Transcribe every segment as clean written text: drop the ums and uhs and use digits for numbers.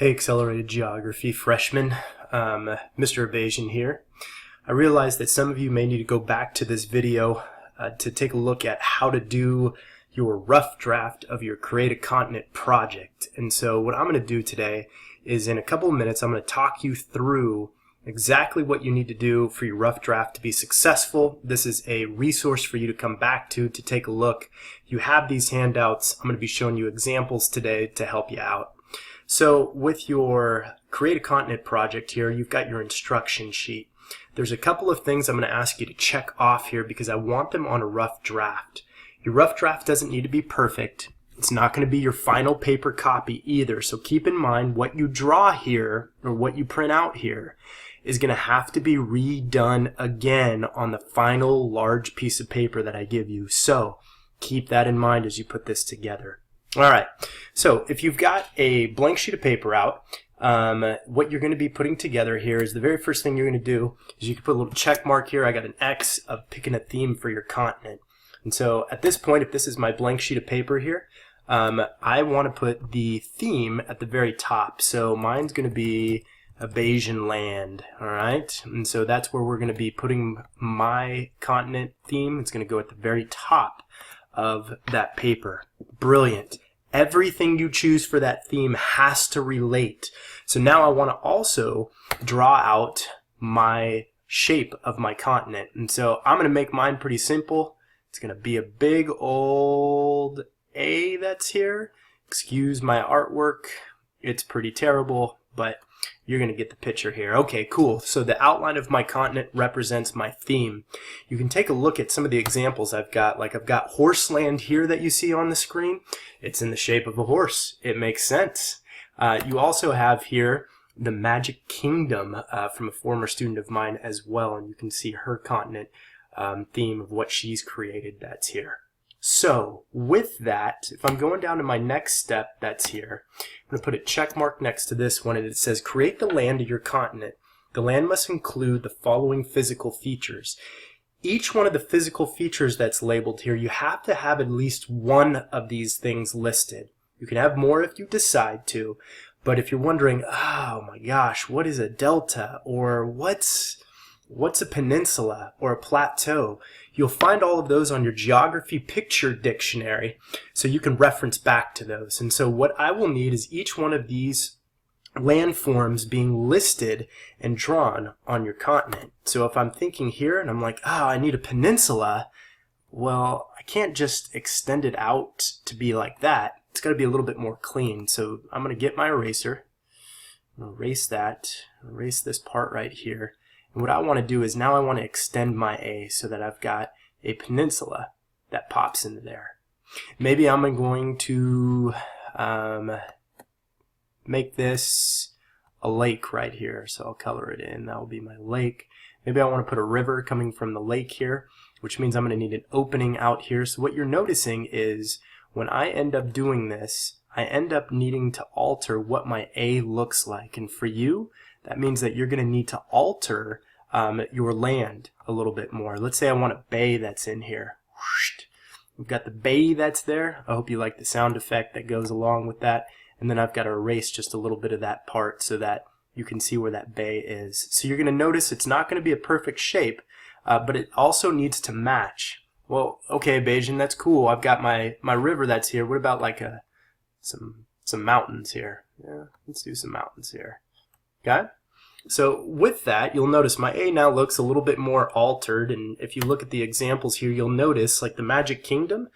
Hey, Accelerated Geography freshmen, Mr. Evasion here. I realize that some of you may need to go back to this video to take a look at how to do your rough draft of your Create a Continent project. And so what I'm going to do today is in a couple of minutes I'm going to talk you through exactly what you need to do for your rough draft to be successful. This is a resource for you to come back to take a look. You have these handouts. I'm going to be showing you examples today to help you out. So with your Create a Continent project here, you've got your instruction sheet. There's a couple of things I'm going to ask you to check off here because I want them on a rough draft. Your rough draft doesn't need to be perfect. It's not going to be your final paper copy either. So keep in mind what you draw here or what you print out here is going to have to be redone again on the final large piece of paper that I give you. So keep that in mind as you put this together. Alright, so if you've got a blank sheet of paper out, what you're going to be putting together here is the very first thing you're going to do is you can put a little check mark here. I got an X of picking a theme for your continent. And so at this point, if this is my blank sheet of paper here, I want to put the theme at the very top. So mine's going to be Bayesian land, alright? And so that's where we're going to be putting my continent theme. It's going to go at the very top of that paper. Brilliant. Everything you choose for that theme has to relate. So now I want to also draw out my shape of my continent. And so I'm going to make mine pretty simple. It's going to be a big old A that's here. Excuse my artwork. It's pretty terrible, but you're going to get the picture here. Okay, cool. So the outline of my continent represents my theme. You can take a look at some of the examples I've got. Like I've got Horseland here that you see on the screen. It's in the shape of a horse. It makes sense. You also have here the Magic Kingdom from a former student of mine as well, and you can see her continent theme of what she's created that's here. So with that, if I'm going down to my next step that's here, I'm going to put a check mark next to this one and it says create the land of your continent. The land must include the following physical features. Each one of the physical features that's labeled here, you have to have at least one of these things listed. You can have more if you decide to, but if you're wondering, oh my gosh, what is a delta or what's a peninsula or a plateau? You'll find all of those on your geography picture dictionary, so you can reference back to those. And so what I will need is each one of these landforms being listed and drawn on your continent. So if I'm thinking here and I'm like, oh, I need a peninsula, well, I can't just extend it out to be like that. It's got to be a little bit more clean. So I'm going to get my eraser. I'm going to erase that, erase this part right here. And what I want to do is now I want to extend my A so that I've got a peninsula that pops into there. Maybe I'm going to make this a lake right here. So I'll color it in. That will be my lake. Maybe I want to put a river coming from the lake here, which means I'm going to need an opening out here. So what you're noticing is when I end up doing this, I end up needing to alter what my A looks like. And for you, that means that you're going to need to alter your land a little bit more. Let's say I want a bay that's in here. We've got the bay that's there. I hope you like the sound effect that goes along with that. And then I've got to erase just a little bit of that part so that you can see where that bay is. So you're going to notice it's not going to be a perfect shape, but it also needs to match. Well, okay, Bayesian, that's cool. I've got my river that's here. What about like some mountains here? Yeah, let's do some mountains here. Okay? So with that, you'll notice my A now looks a little bit more altered, and if you look at the examples here, you'll notice like the Magic Kingdom,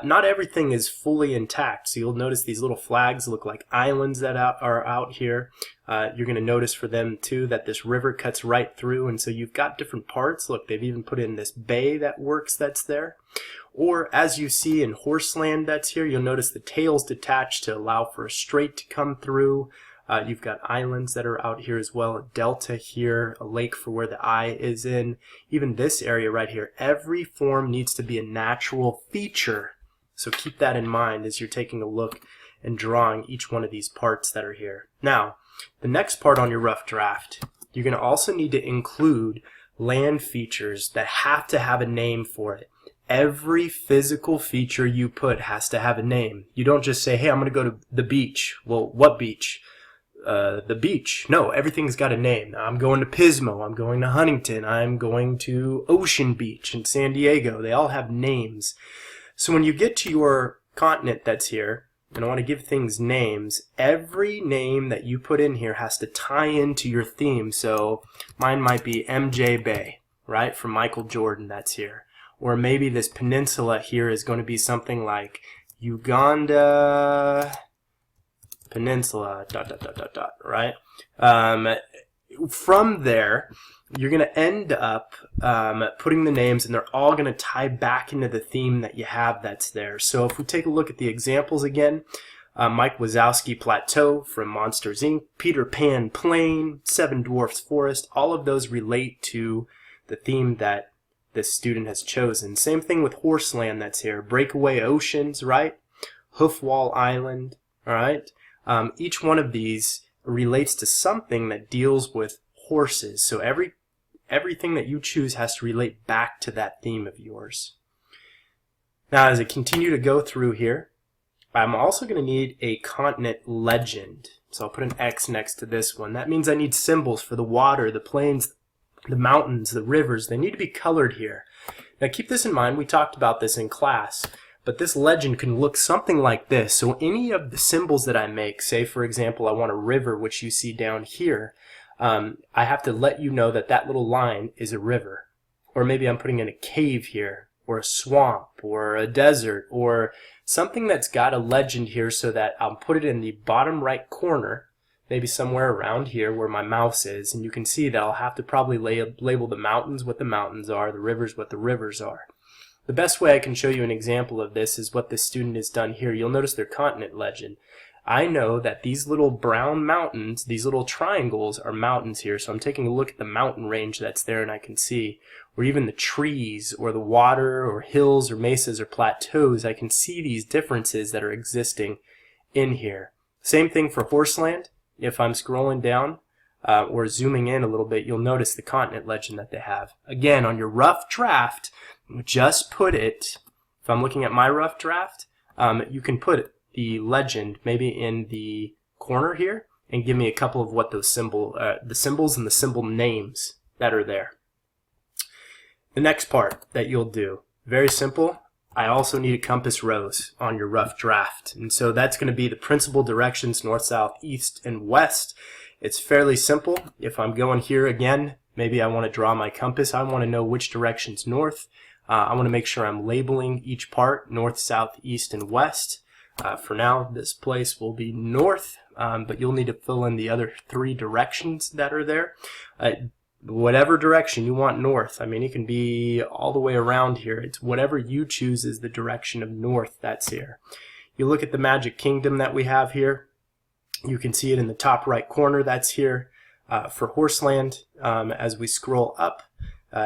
not everything is fully intact. So you'll notice these little flags look like islands that are out here. You're going to notice for them too that this river cuts right through, and so you've got different parts. Look, they've even put in this bay that works that's there. Or as you see in Horseland that's here, you'll notice the tail's detached to allow for a straight to come through. You've got islands that are out here as well, a delta here, a lake for where the eye is in. Even this area right here, every form needs to be a natural feature. So keep that in mind as you're taking a look and drawing each one of these parts that are here. Now, the next part on your rough draft, you're going to also need to include land features that have to have a name for it. Every physical feature you put has to have a name. You don't just say, hey, I'm going to go to the beach. Well, what beach? the beach. No, everything's got a name. I'm going to Pismo. I'm going to Huntington. I'm going to Ocean Beach in San Diego. They all have names. So when you get to your continent that's here, and I want to give things names, every name that you put in here has to tie into your theme. So mine might be MJ Bay, right, from Michael Jordan, that's here. Or maybe this peninsula here is going to be something like Uganda Peninsula, ... right? From there, you're going to end up putting the names, and they're all going to tie back into the theme that you have that's there. So if we take a look at the examples again, Mike Wazowski Plateau from Monsters, Inc., Peter Pan Plain, Seven Dwarfs Forest, all of those relate to the theme that this student has chosen. Same thing with Horseland that's here, Breakaway Oceans, right? Hoofwall Island, all right? Each one of these relates to something that deals with horses. So everything that you choose has to relate back to that theme of yours. Now, as I continue to go through here, I'm also going to need a continent legend. So I'll put an X next to this one. That means I need symbols for the water, the plains, the mountains, the rivers. They need to be colored here. Now keep this in mind. We talked about this in class. But this legend can look something like this. So any of the symbols that I make, say for example I want a river, which you see down here, I have to let you know that that little line is a river. Or maybe I'm putting in a cave here, or a swamp, or a desert, or something that's got a legend here, so that I'll put it in the bottom right corner, maybe somewhere around here where my mouse is, and you can see that I'll have to probably label the mountains what the mountains are, the rivers what the rivers are. The best way I can show you an example of this is what this student has done here. You'll notice their continent legend. I know that these little brown mountains, these little triangles, are mountains here. So I'm taking a look at the mountain range that's there, and I can see, or even the trees, or the water, or hills, or mesas, or plateaus, I can see these differences that are existing in here. Same thing for Horseland. If I'm scrolling down or zooming in a little bit, you'll notice the continent legend that they have. Again, on your rough draft, just put it, if I'm looking at my rough draft, you can put the legend maybe in the corner here and give me a couple of what those the symbols and the symbol names that are there. The next part that you'll do, very simple. I also need a compass rose on your rough draft. And so that's going to be the principal directions, north, south, east, and west. It's fairly simple. If I'm going here again, maybe I want to draw my compass. I want to know which direction's north. I want to make sure I'm labeling each part, north, south, east, and west. For now, this place will be north, but you'll need to fill in the other 3 directions that are there. Whatever direction you want north, I mean, it can be all the way around here. It's whatever you choose is the direction of north that's here. You look at the Magic Kingdom that we have here. You can see it in the top right corner. That's here. For Horseland, as we scroll up,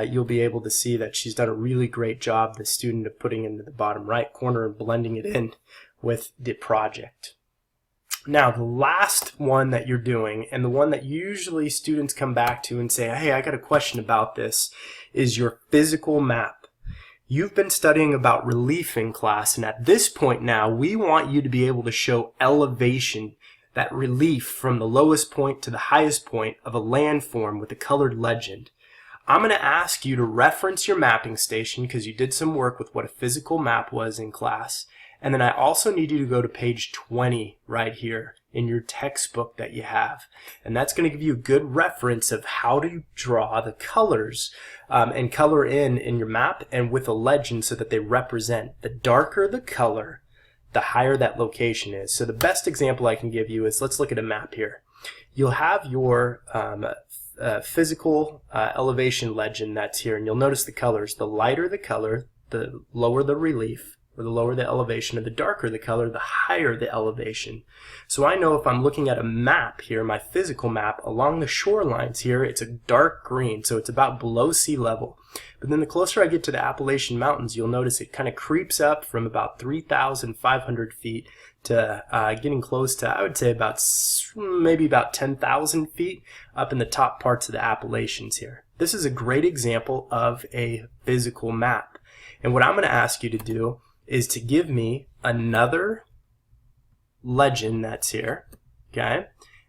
you'll be able to see that she's done a really great job, the student, of putting it into the bottom right corner and blending it in with the project. Now, the last one that you're doing, and the one that usually students come back to and say, hey, I got a question about this, is your physical map. You've been studying about relief in class, and at this point now, we want you to be able to show elevation, that relief from the lowest point to the highest point of a landform with a colored legend. I'm going to ask you to reference your mapping station because you did some work with what a physical map was in class. And then I also need you to go to page 20 right here in your textbook that you have. And that's going to give you a good reference of how to draw the colors and color in your map and with a legend so that they represent. The darker the color, the higher that location is. So the best example I can give you is, let's look at a map here. You'll have your physical elevation legend that's here, and you'll notice the colors. The lighter the color, the lower the relief, or the lower the elevation, or the darker the color, the higher the elevation. So I know if I'm looking at a map here, my physical map, along the shorelines here, it's a dark green, so it's about below sea level. But then the closer I get to the Appalachian Mountains, you'll notice it kind of creeps up from about 3,500 feet to getting close to, I would say, about maybe about 10,000 feet up in the top parts of the Appalachians here. This is a great example of a physical map. And what I'm going to ask you to do is to give me another legend that's here, okay?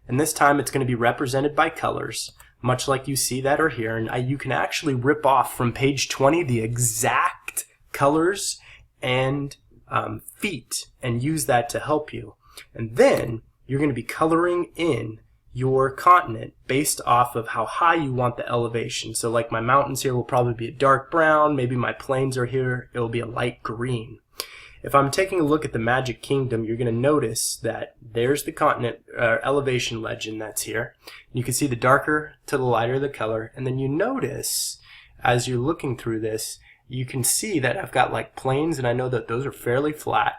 and this time it's going to be represented by colors, much like you see that are here. And you can actually rip off from page 20 the exact colors and feet and use that to help you. And then you're going to be coloring in your continent based off of how high you want the elevation. So like my mountains here will probably be a dark brown, maybe my plains are here, it will be a light green. If I'm taking a look at the Magic Kingdom, you're going to notice that there's the continent elevation legend that's here. You can see the darker to the lighter the color, and then you notice as you're looking through this, you can see that I've got like plains, and I know that those are fairly flat,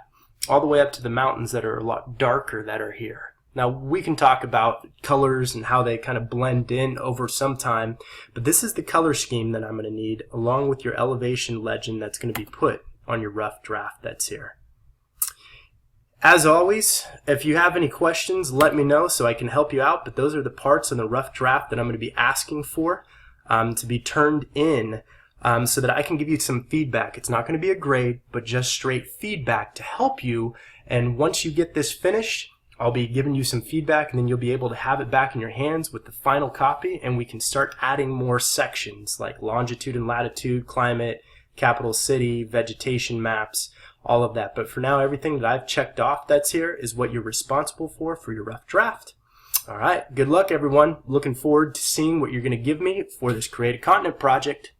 all the way up to the mountains that are a lot darker that are here. Now we can talk about colors and how they kind of blend in over some time, but this is the color scheme that I'm going to need along with your elevation legend that's going to be put on your rough draft that's here. As always, if you have any questions, let me know so I can help you out, but those are the parts in the rough draft that I'm going to be asking for to be turned in so that I can give you some feedback. It's not going to be a grade, but just straight feedback to help you, and once you get this finished, I'll be giving you some feedback, and then you'll be able to have it back in your hands with the final copy, and we can start adding more sections like longitude and latitude, climate, capital city, vegetation maps, all of that. But for now, everything that I've checked off that's here is what you're responsible for your rough draft. All right, good luck everyone. Looking forward to seeing what you're going to give me for this Create a Continent project.